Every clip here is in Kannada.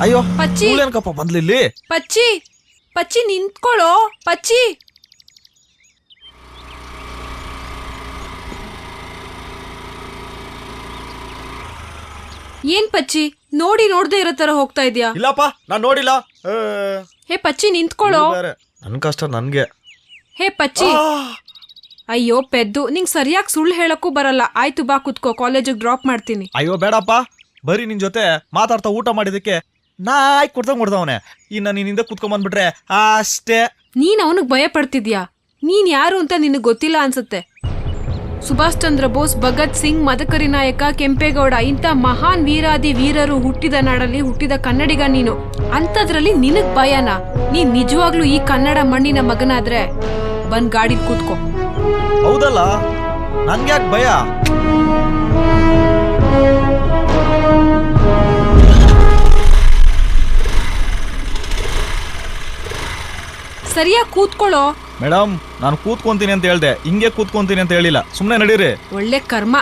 ಅಯ್ಯೋ ಪಚ್ಚಿ ಏನಕ್ಕಪ್ಪ ಬಂದ್ಲಿಲ್ಲಿ? ಪಚ್ಚಿ ಪಚ್ಚಿ ನಿಂತ್ಕೊಳ್ಳೋ ಪಚ್ಚಿ. ಏನ್ ಪಚ್ಚಿ ನೋಡಿ ನೋಡ್ದೆ ಇರೋ ತರ ಹೋಗ್ತಾ ಇದ್ಯಾ? ಇಲ್ಲಪ್ಪ ನಾನ್ ನೋಡಿಲ್ಲ. ಹೇ ಪಚ್ಚಿ ನಿಂತ್ಕೊಳ್ಳೋ. ನನ್ ಕಷ್ಟ ನನ್ಗೆ. ಹೇ ಪಚ್ಚಿ. ಅಯ್ಯೋ ಪೆದ್ದು, ನಿಂಗ್ ಸರಿಯಾಗಿ ಸುಳ್ಳು ಹೇಳಕ್ಕೂ ಬರಲ್ಲ. ಆಯ್ತು ಬಾ ಕುತ್ಕೋ, ಕಾಲೇಜಿಗೆ ಡ್ರಾಪ್ ಮಾಡ್ತೀನಿ. ಅಯ್ಯೋ ಬೇಡಪ್ಪ, ಬರೀ ನಿನ್ ಜೊತೆ ಮಾತಾಡ್ತಾ ಊಟ ಮಾಡಿದಕ್ಕೆ ನಾಯ್ ಕೊಡ್ದವನೆ. ಇನ್ನ ನೀನಿಂದ ಕುತ್ಕೊಂಡ್ ಬಂದ್ಬಿಟ್ರೆ ಅಷ್ಟೇ. ನೀನ್ ಅವನಿಗೆ ಭಯ ಪಡ್ತಿದ್ಯಾ? ನೀನ್ ಯಾರು ಅಂತ ನಿನಗ್ ಗೊತ್ತಿಲ್ಲ ಅನ್ಸುತ್ತೆ. ಸುಭಾಷ್ ಚಂದ್ರ ಬೋಸ್, ಭಗತ್ ಸಿಂಗ್, ಮದಕರಿ ನಾಯಕ, ಕೆಂಪೇಗೌಡ ಇಂಥ ಮಹಾನ್ ವೀರಾದಿ ವೀರರು ಹುಟ್ಟಿದ ನಾಡಲ್ಲಿ ಹುಟ್ಟಿದ ಕನ್ನಡಿಗ ನೀನು. ಅಂಥದ್ರಲ್ಲಿ ನಿನಗ್ ಭಯನಾ? ನೀನ್ ನಿಜವಾಗ್ಲೂ ಈ ಕನ್ನಡ ಮಣ್ಣಿನ ಮಗನಾದ್ರೆ ಬಂದ್ ಗಾಡಿ ಕೂತ್ಕೋ. ಹೌದಲ್ಲ, ನನ್ಗ್ಯಾಕ್ ಭಯ? ಸರಿಯಾಗಿ ಕೂತ್ಕೊಳ್ಳೋ. ಮೇಡಮ್, ನಾನು ಕೂತ್ಕೊಂತೀನಿ ಅಂತ ಹೇಳ್ದೆ, ಹಿಂಗೆ ಕೂತ್ಕೊಂತೀನಿ ಅಂತ ಹೇಳಿಲ್ಲ. ಸುಮ್ನೆ ನಡೀರಿ. ಒಳ್ಳೆ ಕರ್ಮ.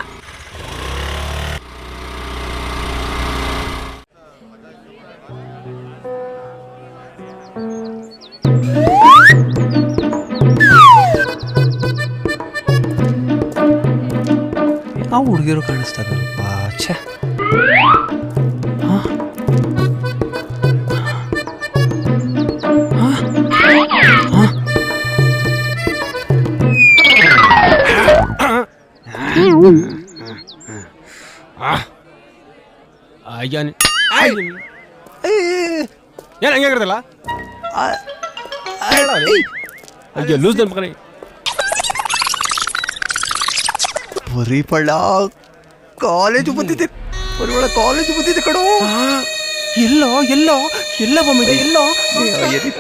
ಆ ಹುಡುಗಿರು ಕಾಣಿಸ್ತಾ ಇದ್ದಾರಪ್ಪ. ಛೇ, ಏನ್ ಹಂಗಿರದಲ್ಲ ಲೂಸ್ ನನ್ ಮಗನೇ. ಪರಿಮಳ ಕಾಲೇಜು ಬಂದಿದೆ. ಪರಿಮಳ ಕಾಲೇಜು ಬಂದಿದೆ ಕಣೋ. ಎಲ್ಲೋ ಎಲ್ಲೋ ಎಲ್ಲ ಬಂದಿದೆ. ಎಲ್ಲೋ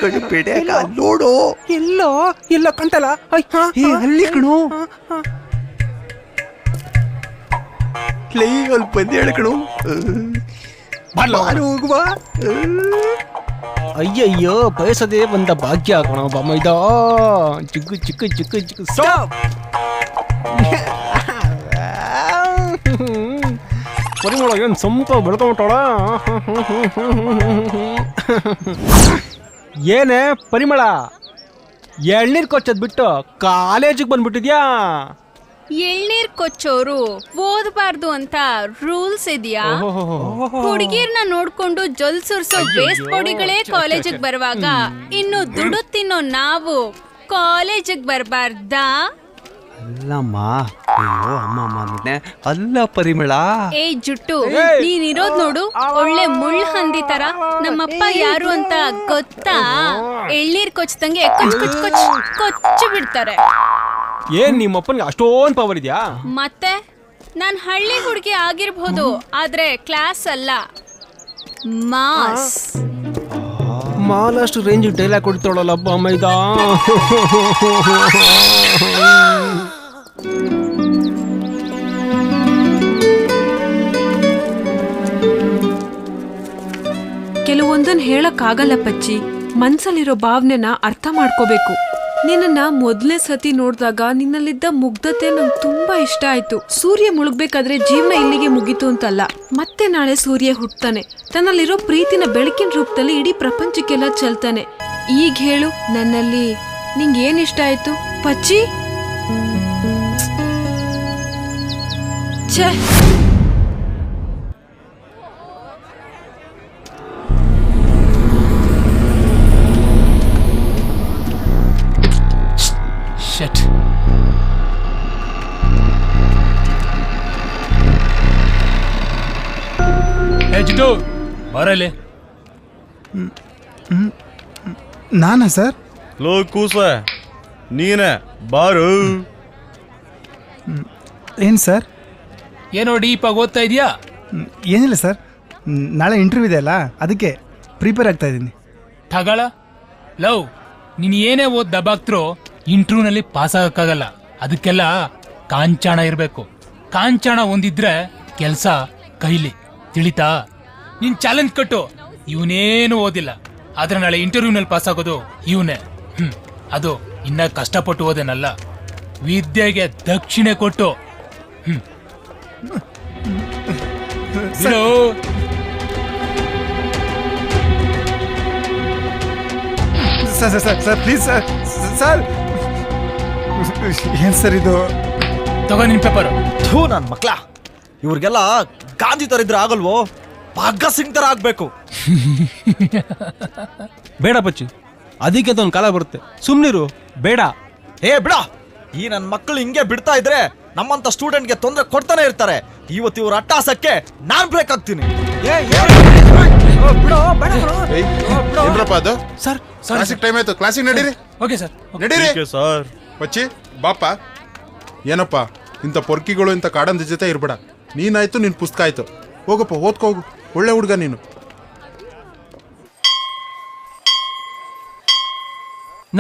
ಕಡೆ ಬೇಡ ನೋಡು. ಎಲ್ಲೋ ಎಲ್ಲೋ ಕಂತಲ್ಲ ಅಲ್ಲಿ ಕಣೋ. ಅಲ್ಲಿ ಬಂದಿ ಹೇಳ ಕಣೋ. ಹೋಗುವ. ಅಯ್ಯಯ್ಯೋ, ಬಯಸದೇ ಬಂದ ಭಾಗ್ಯ ಕಣೋ ಬಮ್ಮೈದ. ಚಿಕ್ಕು ಚಿಕ್ಕು ಚಿಕ್ಕು ಚಿಕ್ಕು ಸ್ಟಾಪ್. ಪರಿಮಳ ಏನ್ ಸಂಪ ಬೆಳ್ಕೊಂಬಿಟ್ಟೋಳ. ಏನೇ ಪರಿಮಳ, ಎಳ್ನೀರ್ ಕೊಚ್ಚದ್ ಬಿಟ್ಟು ಕಾಲೇಜಿಗೆ ಬಂದ್ಬಿಟ್ಟಿದ್ಯಾ? ಎಳ್ನೀರ್ ಕೊಚ್ಚೋರು ಓದಬಾರ್ದು ಅಂತ ರೂಲ್ಸ್ ಇದೆಯಾ? ಹುಡುಗಿರ್ನ ನೋಡ್ಕೊಂಡು ಜೊಲ್ ಸುರ್ಸೋ ವೇಸ್ಟ್ ಬಾಡಿಗಳೇ ಕಾಲೇಜಿಗೆ ಬರುವಾಗ ಇನ್ನು ದುಡ್ಡು ತಿನ್ನೋ ನಾವು ಕಾಲೇಜಿಗೆ ಬರಬಾರ್ದಾ? ಅಲ್ಲಮ್ಮ, ಅಯ್ಯೋ ಅಮ್ಮ ಅಲ್ಲ ಪರಿಮಳ. ಏ ಜುಟ್ಟು, ನೀನಿರೋದ್ ನೋಡು ಒಳ್ಳೆ ಮುಳ್ಳು ಹಂದಿ ತರ. ನಮ್ಮಪ್ಪ ಯಾರು ಅಂತ ಗೊತ್ತಾ? ಎಳ್ನೀರ್ ಕೊಚ್ಚದಂಗೆ ಕೊಚ್ ಕೊಚ್ ಕೊಚ್ ಕೊಚ್ಚು ಬಿಡ್ತಾರೆ. ಏನ್ ನಿಮ್ಮಪ್ಪನ್ಗೆ ಅಷ್ಟೊಂದು ಪವರ್ ಇದೆಯಾ? ಮತ್ತೆ ನಾನ್ ಹಳ್ಳಿ ಹುಡುಗಿ ಆಗಿರ್ಬೋದು, ಆದ್ರೆ ಕ್ಲಾಸ್ ಅಲ್ಲ, ಮಾಸ್. ಮಾಲಷ್ಟು ರೇಂಜ್ ಡೈಲಾಗ್ ಕೊಡ್ತಾಳಲ್ಲ ಬಮ್ಮೈದ. ಕೆಲವೊಂದನ್ ಹೇಳಕ್ಕಾಗಲ್ಲ ಪಚ್ಚಿ. ಮನ್ಸಲ್ಲಿರೋ ಭಾವನೆನ ಅರ್ಥ ಮಾಡ್ಕೋಬೇಕು. ನಿನ್ನ ಮೊದಲನೇ ಸತಿ ನೋಡಿದಾಗ ನಿನ್ನಲ್ಲಿದ್ದ ಮುಗ್ಧತೆ ನಂಗೆ ತುಂಬಾ ಇಷ್ಟ ಆಯ್ತು. ಸೂರ್ಯ ಮುಳುಗ್ಬೇಕಾದ್ರೆ ಜೀವನ ಇಲ್ಲಿಗೆ ಮುಗೀತು ಅಂತಲ್ಲ, ಮತ್ತೆ ನಾಳೆ ಸೂರ್ಯ ಹುಟ್ಟತಾನೆ. ತನ್ನಲ್ಲಿರೋ ಪ್ರೀತಿನ ಬೆಳಕಿನ ರೂಪದಲ್ಲಿ ಇಡೀ ಪ್ರಪಂಚಕ್ಕೆಲ್ಲ ಚೆಲ್ತಾನೆ. ಈಗ ಹೇಳು, ನನ್ನಲ್ಲಿ ನಿಂಗೆ ಏನ್ ಇಷ್ಟ ಆಯ್ತು ಪಚ್ಚಿ? ಛೇ, Shit. Hey Jitu, ಬರಲಿ. ನಾನಾ ಸರ್? ಲೋ ಕೂಸ, ನೀನೆ ಬಾರು. ಏನು ಸರ್? ಏನೋ ಡೀಪಾಗಿ ಓದ್ತಾ ಇದೆಯಾ? ಏನಿಲ್ಲ ಸರ್, ನಾಳೆ ಇಂಟರ್ವ್ಯೂ ಇದೆ ಅಲ್ಲ, ಅದಕ್ಕೆ ಪ್ರಿಪೇರ್ ಆಗ್ತಾ ಇದ್ದೀನಿ. ತಗಳ ಲವ್, ನೀನು ಏನೇ ಓದ್ ದಬಾಕ್ತ್ರೋ ಇಂಟರ್ವ್ಯೂನಲ್ಲಿ ಪಾಸ್ ಆಗಕ್ಕಾಗಲ್ಲ. ಅದಕ್ಕೆಲ್ಲ ಕಾಂಚಾಣ ಇರಬೇಕು. ಕಾಂಚಾಣ ಒಂದಿದ್ರೆ ಕೆಲಸ ಕೈಲಿ, ತಿಳಿತಾ? ನೀನ್ ಚಾಲೆಂಜ್ ಕಟ್ಟು, ಇವನೇನು ಓದಿಲ್ಲ ಆದ್ರೆ ನಾಳೆ ಇಂಟರ್ವ್ಯೂನಲ್ಲಿ ಪಾಸ್ ಆಗೋದು ಇವನೇ. ಅದು ಇನ್ನ ಕಷ್ಟಪಟ್ಟು ಓದೇನಲ್ಲ, ವಿದ್ಯೆಗೆ ದಕ್ಷಿಣೆ ಕೊಟ್ಟು. Sir sir sir sir please sir sir ಏನು ಸರ್ ಇದು? ತಗೋ ನಿನ್ ಪೇಪರ್. ಥೂ ನನ್ ಮಕ್ಳ, ಇವ್ರಿಗೆಲ್ಲ ಗಾಂಧಿ ತರ ಇದ್ರೆ ಆಗಲ್ವೋ, ಭಗತ್ ಸಿಂಗ್ ತರ ಆಗ್ಬೇಕು. ಬೇಡ ಬಚ್ಚಿ, ಅದಕ್ಕೆ ಅಂತ ಒಂದು ಕಾಲ ಬರುತ್ತೆ, ಸುಮ್ನಿರು. ಬೇಡ. ಏ ಬಿಡ, ಈ ನನ್ ಮಕ್ಕಳು ಹಿಂಗೆ ಬಿಡ್ತಾ ಇದ್ರೆ ನಮ್ಮಂತ ಸ್ಟೂಡೆಂಟ್ಗೆ ತೊಂದರೆ ಕೊಡ್ತಾನೆ ಇರ್ತಾರೆ. ಇವತ್ತು ಇವ್ರ ಅಟ್ಟಾಸಕ್ಕೆ ನಾನ್ ಬ್ರೇಕ್ ಆಗ್ತೀನಿ. ಏನ್ರಪ್ಪ ಅದು? ಸರ್ ಕ್ಲಾಸಿಕ್ ಟೈಮ್ ಆಯ್ತು, ಕ್ಲಾಸಿಗೆ ನಡೀರಿ. Okay sir. ನಡೀರಿ ಸರ್. ಬಚ್ಚಿ ಬಾಪ. ಏನಪ್ಪ ಇಂಥ ಪೊರ್ಕಿಗಳು ಇಂಥ ಕಾಡಂದ ಜೊತೆ ಇರ್ಬೇಡ. ನೀನಾಯ್ತು, ನಿನ್ ಪುಸ್ತಕ ಆಯ್ತು, ಹೋಗಪ್ಪ ಓದ್ಕೋ ಹೋಗು. ಒಳ್ಳೆ ಹುಡುಗ ನೀನು.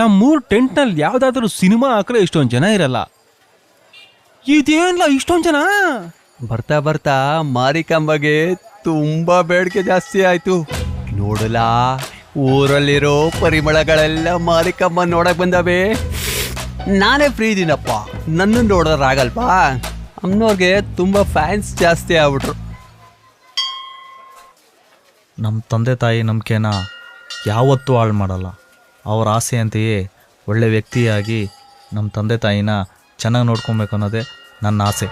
ನಮ್ಮೂರ್ ಟೆಂಟ್ನಲ್ಲಿ ಯಾವ್ದಾದ್ರು ಸಿನಿಮಾ ಹಾಕ್ರೆ ಇಷ್ಟೊಂದು ಜನ ಇರಲ್ಲ. ಇದೇನಿಲ್ಲ ಇಷ್ಟೊಂದು ಜನ. ಬರ್ತಾ ಬರ್ತಾ ಮಾರಿಕಂಬಗೆ ತುಂಬಾ ಬೇಡಿಕೆ ಜಾಸ್ತಿ ಆಯ್ತು. ನೋಡಲ್ಲ, ಊರಲ್ಲಿರೋ ಪರಿಮಳಗಳೆಲ್ಲ ಮಾರಿಕಂಬ ನೋಡಕ್ ಬಂದವೆ. ನಾನೇ ಫ್ರೀ ಇದೀನಪ್ಪ, ನನ್ನ ನೋಡೋರಾಗಲ್ವಾ? ಅಮ್ಮನವ್ರಿಗೆ ತುಂಬಾ ಫ್ಯಾನ್ಸ್ ಜಾಸ್ತಿ ಆಗ್ಬಿಟ್ರು. ನಮ್ಮ ತಂದೆ ತಾಯಿ ನಂಬಿಕೆನ ಯಾವತ್ತೂ ಹಾಳು ಮಾಡಲ್ಲ. ಅವ್ರ ಆಸೆ ಅಂತೆಯೇ ಒಳ್ಳೆ ವ್ಯಕ್ತಿಯಾಗಿ ನಮ್ಮ ತಂದೆ ತಾಯಿನ ಚೆನ್ನಾಗಿ ನೋಡ್ಕೊಬೇಕು ಅನ್ನೋದೇ ನನ್ನ ಆಸೆ.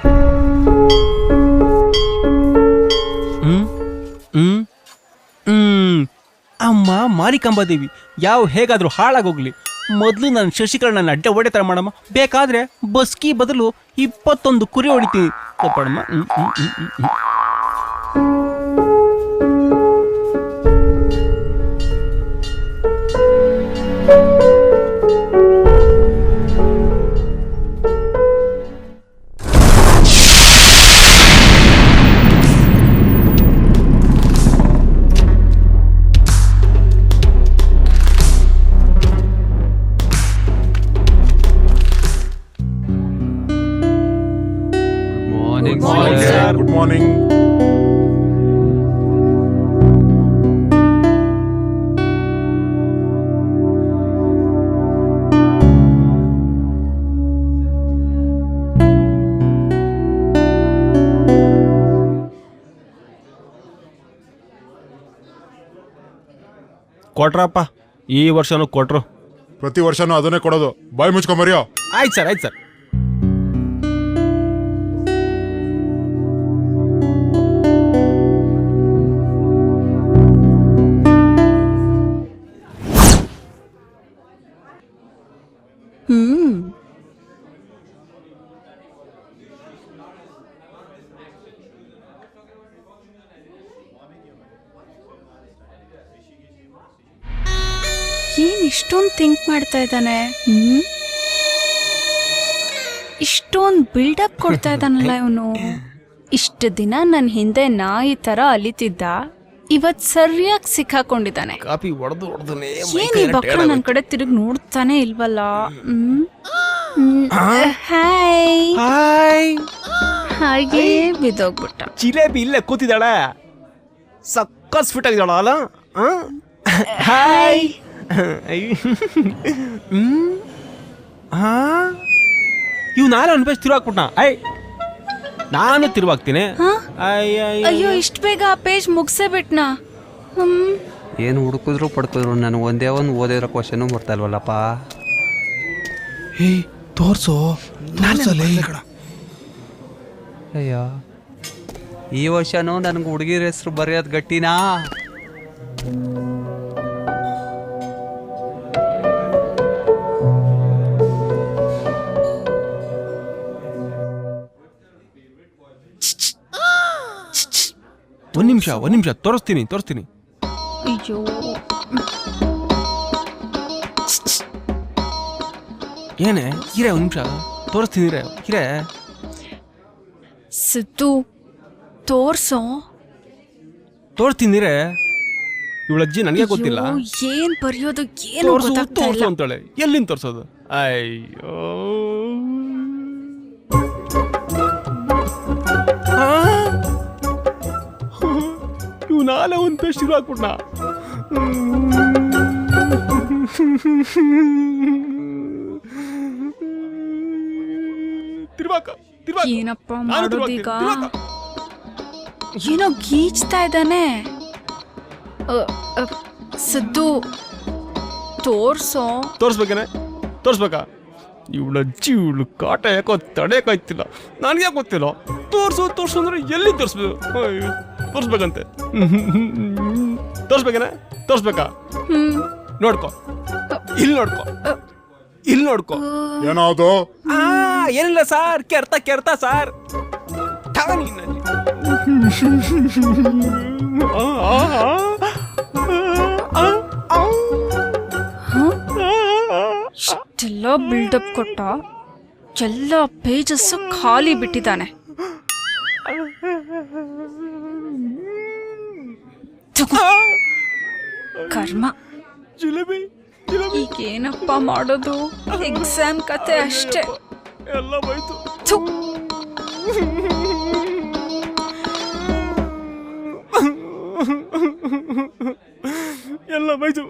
ಅಮ್ಮ ಮಾರಿಕಂಬ ದೇವಿ ಹೇಗಾದ್ರೂ ಹಾಳಾಗೋಗ್ಲಿ, ಮೊದಲು ನಾನು ಶಶಿಕರಣನ ಅಡ್ಡ ಹೊಡೆ ತರ ಮಾಡಮ್ಮ. ಬೇಕಾದ್ರೆ ಬಸ್ಕಿ ಬದಲು 21 ಕುರಿ ಹೊಡಿತೀನಿ ಕೋಪಡಮ್ಮ. Good morning. ಕೊಟ್ರಪ್ಪ, ಈ ವರ್ಷನೂ ಕೊಟ್ರು. ಪ್ರತಿ ವರ್ಷನೂ ಅದನ್ನೇ ಕೊಡೋದು. ಬಾಯಿ ಮುಚ್ಕೊಂಬರಿಯೋ. ಆಯ್ತು ಸರ್, ಆಯ್ತು ಸರ್. ಏನ್ ಇಷ್ಟೊಂದು ಥಿಂಕ್ ಮಾಡ್ತಾ ಇದ್ದಾನೆ? ಇಷ್ಟೊಂದು ಬಿಲ್ಡಪ್ ಕೊಡ್ತಾ ಇದ್ದಾನಲ್ಲ ಇವನು. ಇಷ್ಟು ದಿನ ನನ್ನ ಹಿಂದೆ ನಾಯಿ ತರ ಅಲಿತಿದ್ದ, ಇವತ್ ಸರಿಯಾಗಿ ಸಿಕ್ಕಾಕೊಂಡಿದ್ದಾನೆ. ಕಾಪಿ ಹೊಡೆದು ಹೊಡೆದನೆ ಏನ್ ಈ ಬಕ್ರ ನನ್ ಕಡೆ ತಿರುಗಿ ನೋಡ್ತಾನೆ ಇಲ್ವಲ್ಲ. ಹಾಯ್ ಹಾಗೆ ಬಿದ್ದೋಗ್ಬಿಟ್ಟ. ಜಿಲೇಬಿ ಇಲ್ಲೇ ಕೂತಿದ್ದಾಳೆ, ಸಕ್ಕಸ್ ಫಿಟ್ ಆಗಿದ್ದಾಳ ಅಲ್ಲ. ಹಾಯ್. ಇವ್ ನಾಳೆ ಒಂದು ಪೇಜ್ ತಿರುವಾಕ್ಬಿಟ್ಟ. ನಾನು ತಿರುವಾಗ್ತೀನಿ. ಅಯ್ಯೋ, ಇಷ್ಟ ಬೇಗ ಆ ಪೇಜ್ ಮುಗಿಸೇ ಬಿಟ್ನಾ? ಏನು ಹುಡುಕಿದ್ರು ಪಡ್ಕಿದ್ರು ನಾನು ಒಂದೇ ಒಂದು ಓದಿರೋ ಕ್ವಶನು ಬರ್ತಾ ಇಲ್ವಲ್ಲಪ್ಪ. ತೋರ್ಸೋ. ಅಯ್ಯೋ, ಈ ವರ್ಷನೂ ನನಗೆ ಹುಡುಗಿರ ಹೆಸರು ಬರೆಯೋದು ಗಟ್ಟಿನಾ? ಒಂದ್ ನಿಮಿಷ ತೋರಿಸ್ತೀನಿ. ಅಯ್ಯೋ, ಏನೇ ಹಿರೇ, ಒಂದ್ ನಿಮಿಷ ತೋರಿಸ್ತೀನಿ ಹಿರೇ. ಸಿದ್ದು, ತೋರ್ಸೋ. ತೋರಿಸ್ತೀನಿ ರೇ. ಇವಳ ಅಜ್ಜಿ ನನಗೆ ಗೊತ್ತಿಲ್ಲ. ಏನ್ ಬರೆಯೋದು ಏನು ಗೊತ್ತಾಗ್ತಾ ಇಲ್ಲ. ಅಂತಾಳೆ. ಎಲ್ಲಿಂದ ತೋರ್ಸೋದು? ಅಯ್ಯೋ, ಇವ್ ನಾಳೆ ಒಂದ್ ಪೇಜ್ ಶುರು ಹಾಕ್ಬಿಟ್ನ. ಏನಪ್ಪ ಮಾಡೋದೀಗ? ಏನೋ ಗೀಚ್ತಾ ಇದ್ದಾನೆ. ಸಿದ್ದು, ತೋರ್ಸೋ. ತೋರಿಸ್ಬೇಕೇನೆ? ತೋರಿಸ್ಬೇಕಾ? ಇವಳ ಅಜ್ಜಿ ಇವಳು ಕಾಟ ಯಾಕೋ ತಡೆಯೋಕ್ಕಾಯ್ತಿಲ್ಲ. ನನಗೆ ಯಾಕೆ ಗೊತ್ತಿಲ್ಲ. ತೋರಿಸು ಅಂದ್ರೆ ಎಲ್ಲಿ ತೋರಿಸ್ಬೇಕು? ತೋರಿಸ್ಬೇಕಂತೆ. ತೋರಿಸ್ಬೇಕೇನೆ? ತೋರಿಸ್ಬೇಕಾ? ನೋಡ್ಕೊ, ಇಲ್ಲಿ ನೋಡ್ಕೊ. ಏನದು? ಏನಿಲ್ಲ ಸಾರ್, ಕೆರ್ತ ಸಾರ್. ಇಷ್ಟೆಲ್ಲ ಬಿಲ್ಡಪ್ ಕೊಟ್ಟ, ಎಲ್ಲ ಪೇಜಸ್ ಖಾಲಿ ಬಿಟ್ಟಿದ್ದಾನೆ. ಕರ್ಮ. ಈಗೇನಪ್ಪ ಮಾಡೋದು? ಎಕ್ಸಾಮ್ ಕತೆ ಅಷ್ಟೇ. ಎಲ್ಲ ಬೈತು. ಥು. ಎಲ್ಲ ಬೈತು.